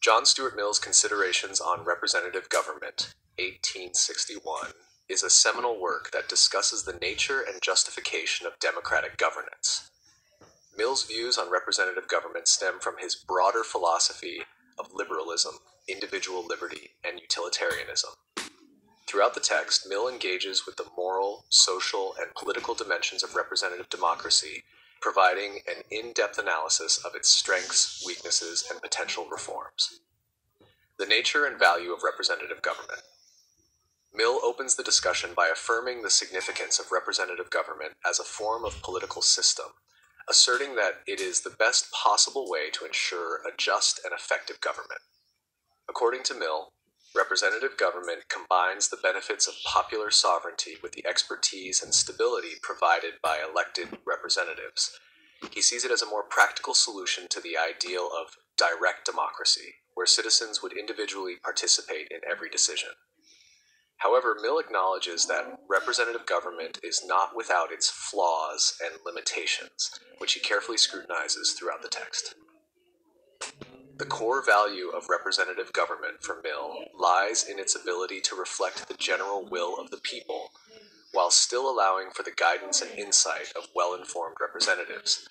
John Stuart Mill's Considerations on Representative Government, 1861, is a seminal work that discusses the nature and justification of democratic governance. Mill's views on representative government stem from his broader philosophy of liberalism, individual liberty, and utilitarianism. Throughout the text, Mill engages with the moral, social, and political dimensions of representative democracy, providing an in-depth analysis of its strengths, weaknesses, and potential reforms. The nature and value of representative government. Mill opens the discussion by affirming the significance of representative government as a form of political system, asserting that it is the best possible way to ensure a just and effective government. According to Mill, representative government combines the benefits of popular sovereignty with the expertise and stability provided by elected representatives. He sees it as a more practical solution to the ideal of direct democracy, where citizens would individually participate in every decision. However, Mill acknowledges that representative government is not without its flaws and limitations, which he carefully scrutinizes throughout the text. The core value of representative government for Mill lies in its ability to reflect the general will of the people, while still allowing for the guidance and insight of well-informed representatives.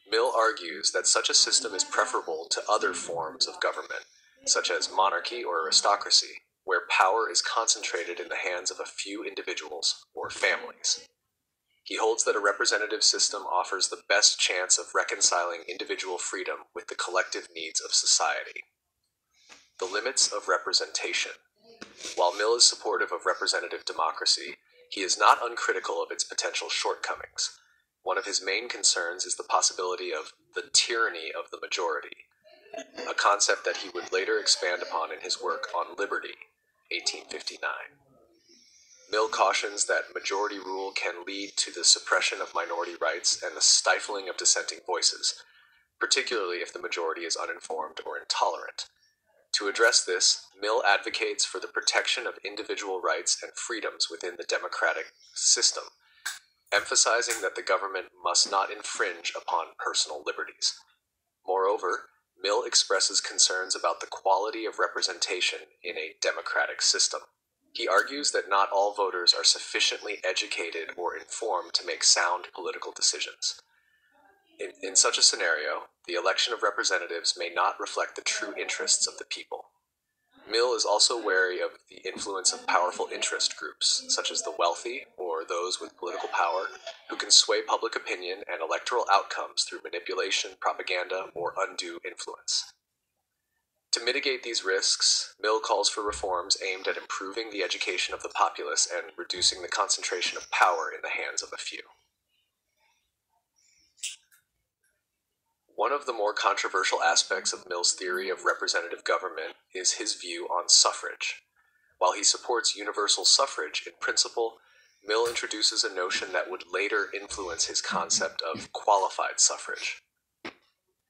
Mill argues that such a system is preferable to other forms of government, such as monarchy or aristocracy, where power is concentrated in the hands of a few individuals or families. He holds that a representative system offers the best chance of reconciling individual freedom with the collective needs of society. The limits of representation. While Mill is supportive of representative democracy, he is not uncritical of its potential shortcomings. One of his main concerns is the possibility of the tyranny of the majority, a concept that he would later expand upon in his work on Liberty, 1859. Mill cautions that majority rule can lead to the suppression of minority rights and the stifling of dissenting voices, particularly if the majority is uninformed or intolerant. To address this, Mill advocates for the protection of individual rights and freedoms within the democratic system, emphasizing that the government must not infringe upon personal liberties. Moreover, Mill expresses concerns about the quality of representation in a democratic system. He argues that not all voters are sufficiently educated or informed to make sound political decisions. In such a scenario, the election of representatives may not reflect the true interests of the people. Mill is also wary of the influence of powerful interest groups, such as the wealthy or those with political power, who can sway public opinion and electoral outcomes through manipulation, propaganda, or undue influence. To mitigate these risks, Mill calls for reforms aimed at improving the education of the populace and reducing the concentration of power in the hands of a few. One of the more controversial aspects of Mill's theory of representative government is his view on suffrage. While he supports universal suffrage in principle, Mill introduces a notion that would later influence his concept of qualified suffrage.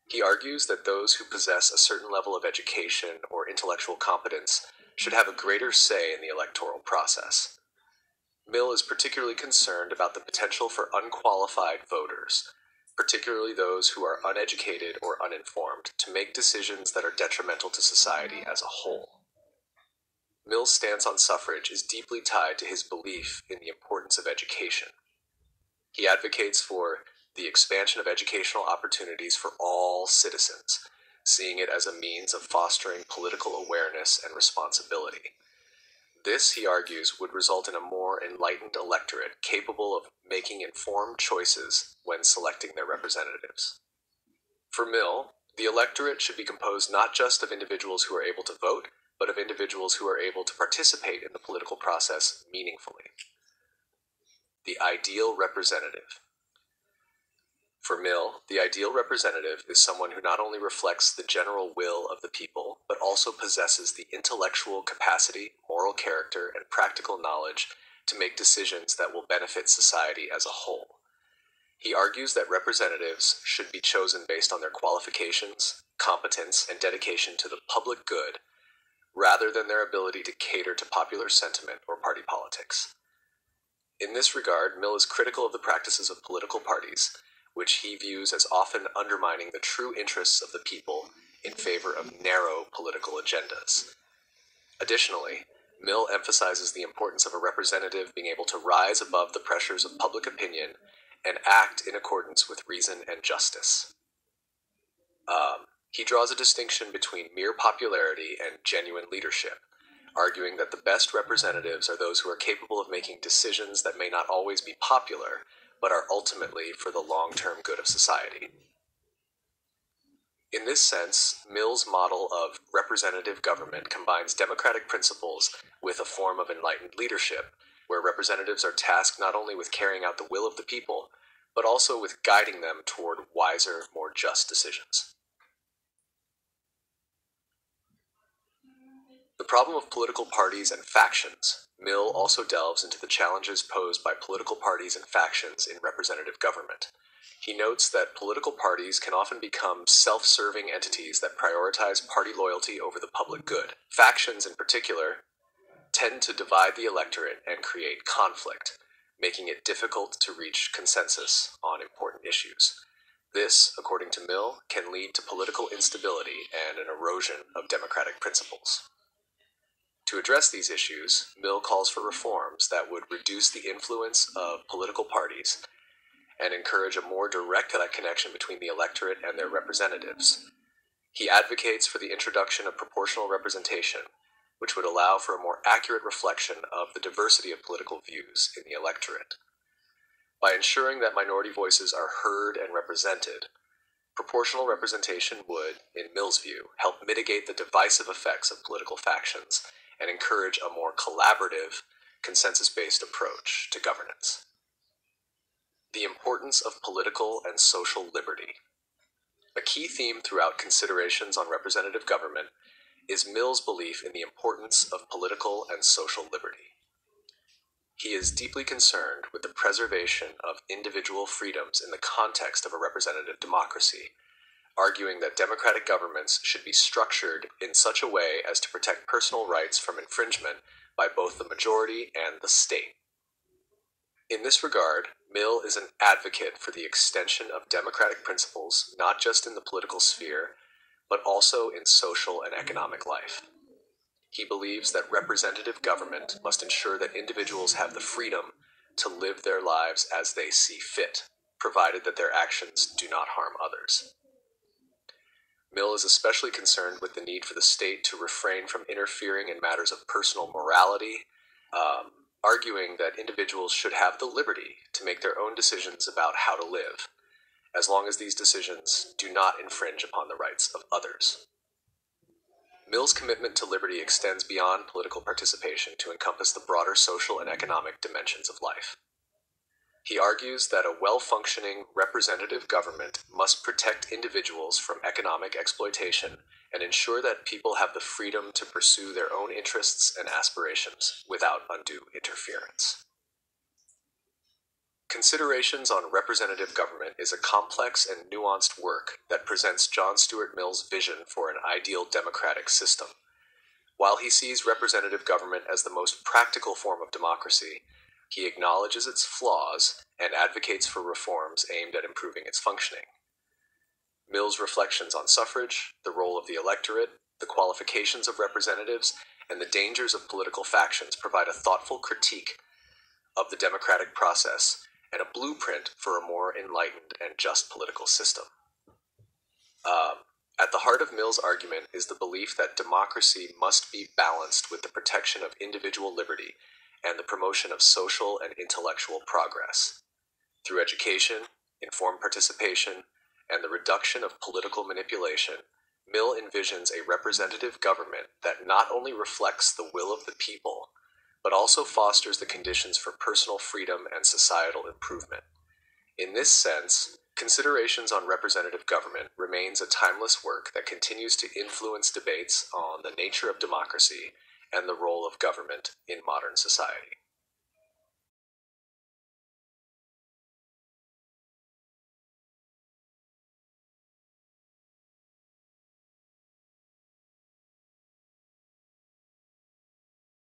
He argues that those who possess a certain level of education or intellectual competence should have a greater say in the electoral process. Mill is particularly concerned about the potential for unqualified voters, particularly those who are uneducated or uninformed, to make decisions that are detrimental to society as a whole. Mill's stance on suffrage is deeply tied to his belief in the importance of education. He advocates for the expansion of educational opportunities for all citizens, seeing it as a means of fostering political awareness and responsibility. This, he argues, would result in a more enlightened electorate capable of making informed choices when selecting their representatives. For Mill, the electorate should be composed not just of individuals who are able to vote, but of individuals who are able to participate in the political process meaningfully. The ideal representative. For Mill, the ideal representative is someone who not only reflects the general will of the people, but also possesses the intellectual capacity, moral character, and practical knowledge to make decisions that will benefit society as a whole. He argues that representatives should be chosen based on their qualifications, competence, and dedication to the public good, rather than their ability to cater to popular sentiment or party politics. In this regard, Mill is critical of the practices of political parties, which he views as often undermining the true interests of the people in favor of narrow political agendas. Additionally, Mill emphasizes the importance of a representative being able to rise above the pressures of public opinion and act in accordance with reason and justice. He draws a distinction between mere popularity and genuine leadership, arguing that the best representatives are those who are capable of making decisions that may not always be popular, but are ultimately for the long-term good of society. In this sense, Mill's model of representative government combines democratic principles with a form of enlightened leadership, where representatives are tasked not only with carrying out the will of the people, but also with guiding them toward wiser, more just decisions. The problem of political parties and factions. Mill also delves into the challenges posed by political parties and factions in representative government. He notes that political parties can often become self-serving entities that prioritize party loyalty over the public good. Factions, in particular, tend to divide the electorate and create conflict, making it difficult to reach consensus on important issues. This, according to Mill, can lead to political instability and an erosion of democratic principles. To address these issues, Mill calls for reforms that would reduce the influence of political parties and encourage a more direct connection between the electorate and their representatives. He advocates for the introduction of proportional representation, which would allow for a more accurate reflection of the diversity of political views in the electorate. By ensuring that minority voices are heard and represented, proportional representation would, in Mill's view, help mitigate the divisive effects of political factions and encourage a more collaborative, consensus-based approach to governance. The importance of political and social liberty. A key theme throughout considerations on representative government is Mill's belief in the importance of political and social liberty. He is deeply concerned with the preservation of individual freedoms in the context of a representative democracy, arguing that democratic governments should be structured in such a way as to protect personal rights from infringement by both the majority and the state. In this regard, Mill is an advocate for the extension of democratic principles not just in the political sphere, but also in social and economic life. He believes that representative government must ensure that individuals have the freedom to live their lives as they see fit, provided that their actions do not harm others. Mill is especially concerned with the need for the state to refrain from interfering in matters of personal morality, arguing that individuals should have the liberty to make their own decisions about how to live, as long as these decisions do not infringe upon the rights of others. Mill's commitment to liberty extends beyond political participation to encompass the broader social and economic dimensions of life. He argues that a well-functioning representative government must protect individuals from economic exploitation and ensure that people have the freedom to pursue their own interests and aspirations without undue interference. Considerations on Representative Government is a complex and nuanced work that presents John Stuart Mill's vision for an ideal democratic system. While he sees representative government as the most practical form of democracy, he acknowledges its flaws and advocates for reforms aimed at improving its functioning. Mill's reflections on suffrage, the role of the electorate, the qualifications of representatives, and the dangers of political factions provide a thoughtful critique of the democratic process and a blueprint for a more enlightened and just political system. At the heart of Mill's argument is the belief that democracy must be balanced with the protection of individual liberty and the promotion of social and intellectual progress. Through education, informed participation, and the reduction of political manipulation, Mill envisions a representative government that not only reflects the will of the people, but also fosters the conditions for personal freedom and societal improvement. In this sense, Considerations on Representative Government remains a timeless work that continues to influence debates on the nature of democracy and the role of government in modern society.